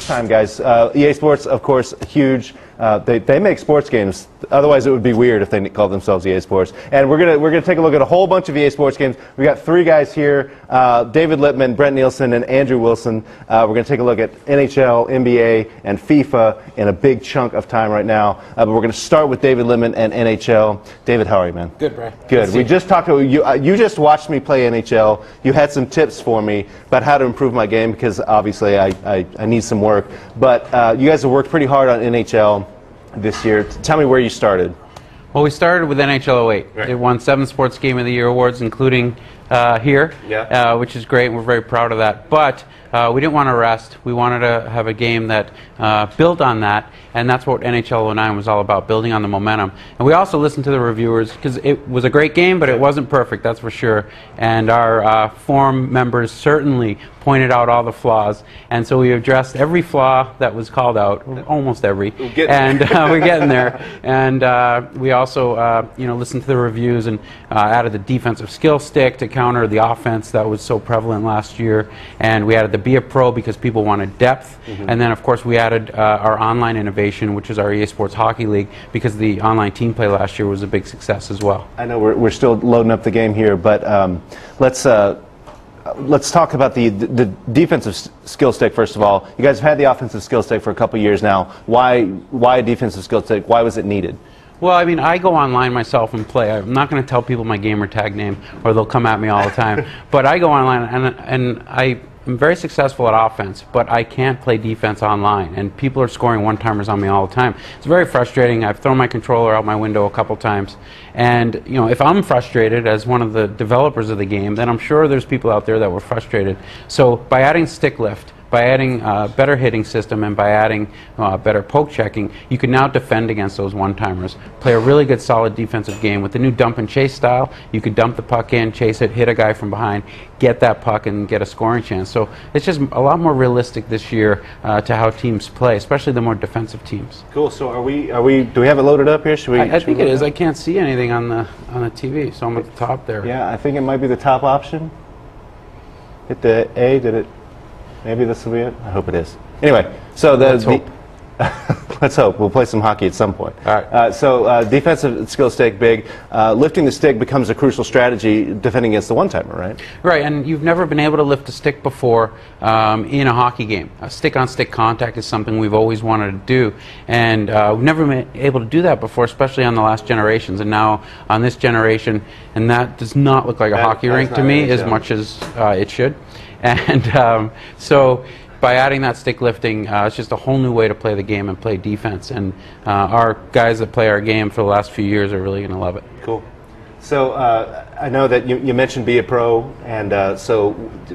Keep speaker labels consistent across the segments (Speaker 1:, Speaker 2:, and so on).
Speaker 1: sports time, guys. EA Sports, of course, huge. They make sports games. Otherwise, it would be weird if they called themselves EA Sports. And we're gonna take a look at a whole bunch of EA Sports games. We got three guys here: David Lippman, Brent Nielsen, and Andrew Wilson. We're gonna take a look at NHL, NBA, and FIFA in a big chunk of time right now. But we're gonna start with David Lippman and NHL. David, how are you, man?
Speaker 2: Good, Brian.
Speaker 1: Good. We just talked to you. You just watched me play NHL. You had some tips for me about how to improve my game because obviously I need some work. But you guys have worked pretty hard on NHL this year. Tell me where you started.
Speaker 2: Well, we started with NHL 08.
Speaker 1: Right.
Speaker 2: It won 7 Sports Game of the Year awards, including here, which is great, and we're very proud of that. But we didn't want to rest. We wanted to have a game that built on that, and that's what NHL 09 was all about, building on the momentum. And we also listened to the reviewers, because it was a great game, but it wasn't perfect, that's for sure. And our forum members certainly pointed out all the flaws, and so we addressed every flaw that was called out, almost every, and we're getting there. And we also listened to the reviews and added the defensive skill stick to counter the offense that was so prevalent last year, and we added the Be a Pro because people wanted depth, and then of course we added our online innovation, which is our EA Sports Hockey League, because the online team play last year was a big success as well. I
Speaker 1: know we're still loading up the game here, but let's talk about the defensive skill stick first of all. You guys have had the offensive skill stick for a couple years now. Why a defensive skill stick? Why was it needed?
Speaker 2: Well, I mean, I go online myself and play. I'm not going to tell people my gamer tag name, or they'll come at me all the time. But I go online, and I'm very successful at offense, but I can't play defense online, and people are scoring one-timers on me all the time. It's very frustrating. I've thrown my controller out my window a couple times, and if I'm frustrated as one of the developers of the game, then I'm sure there's people out there that were frustrated. So by adding stick lift, by adding a better hitting system, and by adding better poke checking, you can now defend against those one-timers. Play a really good, solid defensive game. With the new dump and chase style, you could dump the puck in, chase it, hit a guy from behind, get that puck, and get a scoring chance. So it's just a lot more realistic this year to how teams play, especially the more defensive teams.
Speaker 1: Cool. So do we have it loaded up here? Should we?
Speaker 2: I think it is. I can't see anything on the TV, so I'm at the top there.
Speaker 1: Yeah, I think it might be the top option. Hit the A. Did it? Maybe this will be it. I hope it is. Anyway, so let's hope. Let's hope. We'll play some hockey at some point.
Speaker 2: All right.
Speaker 1: So defensive skill stick, big. Lifting the stick becomes a crucial strategy defending against the one-timer, right?
Speaker 2: Right, and you've never been able to lift a stick before in a hockey game. Stick-on-stick contact is something we've always wanted to do, and we've never been able to do that before, especially on the last generations, and now on this generation, and that does not look like a hockey rink to me as much as it should. And so by adding that stick lifting, it's just a whole new way to play the game and play defense. And our guys that play our game for the last few years are really going to love it.
Speaker 1: Cool. So I know that you mentioned Be a Pro, and so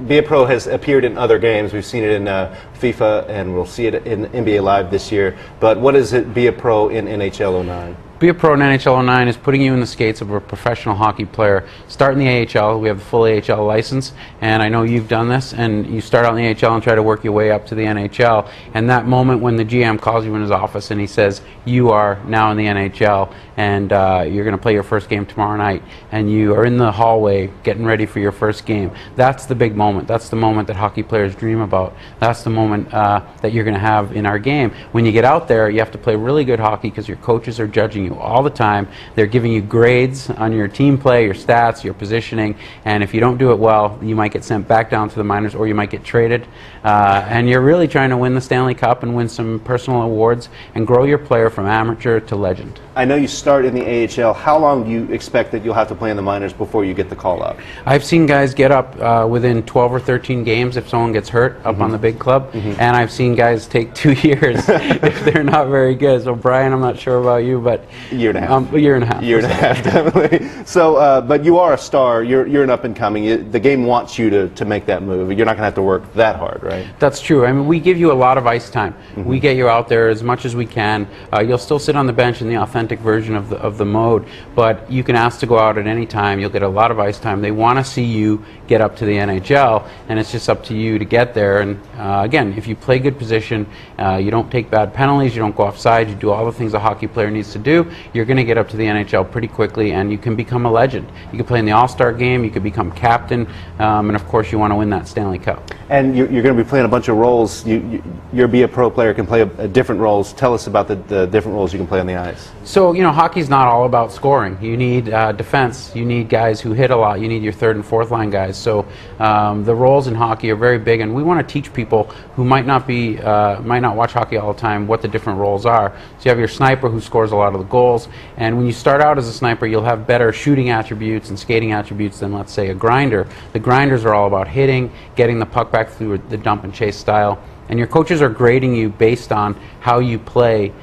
Speaker 1: Be a Pro has appeared in other games. We've seen it in FIFA, and we'll see it in NBA Live this year. But what is it, Be a Pro in NHL 09?
Speaker 2: Be a Pro in NHL 09 is putting you in the skates of a professional hockey player. Start in the AHL. We have a full AHL license, and I know you've done this, and you start out in the AHL and try to work your way up to the NHL. And that moment when the GM calls you in his office and he says, you are now in the NHL, and you're going to play your first game tomorrow night, and you are in the hallway getting ready for your first game. That's the big moment. That's the moment that hockey players dream about. That's the moment that you're going to have in our game. When you get out there, you have to play really good hockey because your coaches are judging you all the time. They're giving you grades on your team play, your stats, your positioning, and if you don't do it well, you might get sent back down to the minors, or you might get traded. And you're really trying to win the Stanley Cup and win some personal awards and grow your player from amateur to legend.
Speaker 1: I know you start in the AHL. How long do you expect that you'll have to play in the minors before you get the call up?
Speaker 2: I've seen guys get up within 12 or 13 games if someone gets hurt up on the big club, and I've seen guys take 2 years if they're not very good. So Brian, I'm not sure about you, but
Speaker 1: a year and a half.
Speaker 2: A year and a half.
Speaker 1: Year and a half, definitely. So, but you are a star. You're an up and coming. The game wants you to make that move. You're not going to have to work that hard, right?
Speaker 2: That's true. I mean, we give you a lot of ice time. We get you out there as much as we can. You'll still sit on the bench in the authentic version of the mode, but you can ask to go out at any time. You'll get a lot of ice time. They want to see you get up to the NHL, and it's just up to you to get there. And again, if you play good position, you don't take bad penalties, you don't go offside, you do all the things a hockey player needs to do, you're going to get up to the NHL pretty quickly, and you can become a legend. You can play in the All-Star game, you could become captain, and of course you want to win that Stanley Cup.
Speaker 1: And you're going to be playing a bunch of roles. You're Be a Pro player, can play different roles. Tell us about the different roles you can play on the ice.
Speaker 2: So, hockey's not all about scoring. You need defense. You need guys who hit a lot. You need your third and fourth line guys. So the roles in hockey are very big, and we want to teach people who might not watch hockey all the time what the different roles are. So you have your sniper who scores a lot of the goals, and when you start out as a sniper, you'll have better shooting attributes and skating attributes than, let's say, a grinder. The grinders are all about hitting, getting the puck back through the dump and chase style. And your coaches are grading you based on how you play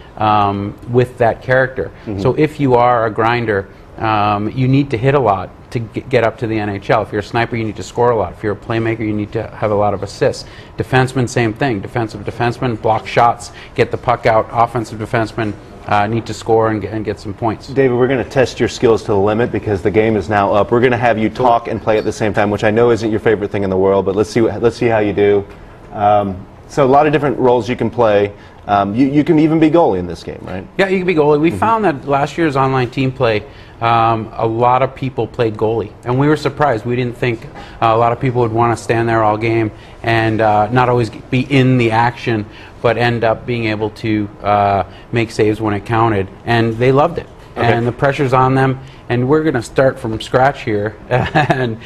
Speaker 2: with that character. So if you are a grinder, you need to hit a lot to get up to the NHL. If you're a sniper, you need to score a lot. If you're a playmaker, you need to have a lot of assists. Defensemen, same thing. Defensive defensemen block shots, get the puck out. Offensive defensemen need to score and get some points.
Speaker 1: David, we're going to test your skills to the limit because the game is now up. We're going to have you talk and play at the same time, which I know isn't your favorite thing in the world, but let's see how you do. So a lot of different roles you can play. You can even be goalie in this game, right?
Speaker 2: Yeah, you can be goalie. We found that last year's online team play, a lot of people played goalie, and we were surprised. We didn't think a lot of people would want to stand there all game and not always be in the action, but end up being able to make saves when it counted, and they loved it. Okay. And the pressure's on them, and we're going to start from scratch here. And